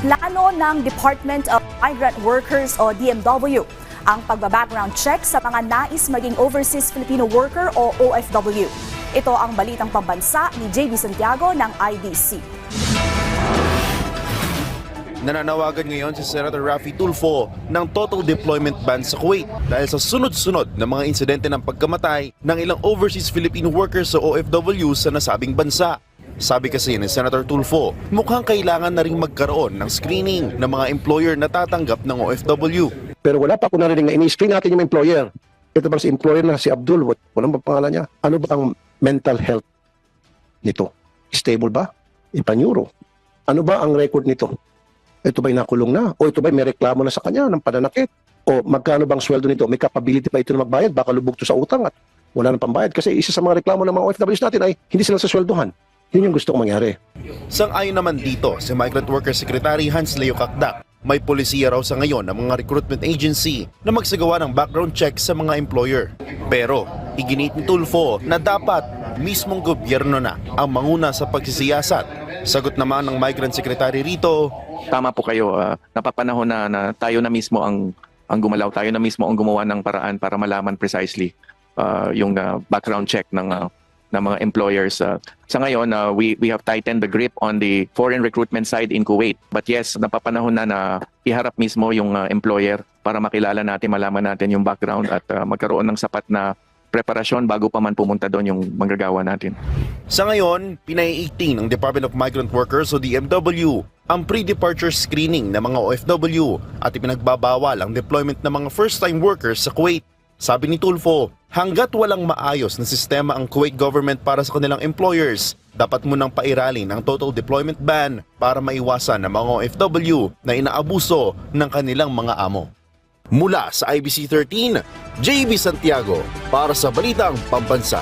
Plano ng Department of Migrant Workers o DMW ang pagbabackground check sa mga nais maging Overseas Filipino Worker o OFW. Ito ang balitang pambansa ni JB Santiago ng IBC. Nananawagan ngayon si Senator Raffy Tulfo ng total deployment ban sa Kuwait dahil sa sunod-sunod na mga insidente ng pagkamatay ng ilang Overseas Filipino Workers sa OFW sa nasabing bansa. Sabi kasi ni Senator Tulfo, mukhang kailangan na rin magkaroon ng screening ng mga employer na tatanggap ng OFW. Pero wala pa ako narinig na ini-screen natin yung employer. Ito ba si employer na si Abdul? Walang ba pangalan niya? Ano ba ang mental health nito? Stable ba? Ipanyuro. Ano ba ang record nito? Ito ba'y nakulong na? O ito ba'y may reklamo na sa kanya ng pananakit? O magkano bang sweldo nito? May capability pa ito na magbayad? Baka lubog to sa utang at wala nang pambayad. Kasi isa sa mga reklamo ng mga OFWs natin ay hindi sila sasweldohan. Yun yung gusto kong mangyari. Sang-ayon naman dito si Migrant Worker Secretary Hans Leo Kakdak. May polisiya raw sa ngayon ng mga recruitment agency na magsagawa ng background check sa mga employer. Pero iginit ni Tulfo na dapat mismong gobyerno na ang manguna sa pagsisiyasat. Sagot naman ng Migrant Secretary rito, tama po kayo, napapanahon na tayo na mismo ang gumalaw, tayo na mismo ang gumawa ng paraan para malaman precisely yung background check ng mga employers. Sa ngayon, we have tightened the grip on the foreign recruitment side in Kuwait. But yes, napapanahon na iharap mismo yung employer para makilala natin, malaman natin yung background at magkaroon ng sapat na preparasyon bago pa man pumunta doon yung manggagawa natin. Sa ngayon, pinaiigting ng Department of Migrant Workers o DMW ang pre-departure screening ng mga OFW at ipinagbabawal ang deployment ng mga first-time workers sa Kuwait. Sabi ni Tulfo, hanggat walang maayos na sistema ang Kuwait government para sa kanilang employers, dapat munang pairalin ang total deployment ban para maiwasan ang mga OFW na inaabuso ng kanilang mga amo. Mula sa IBC 13, JB Santiago para sa Balitang Pambansa.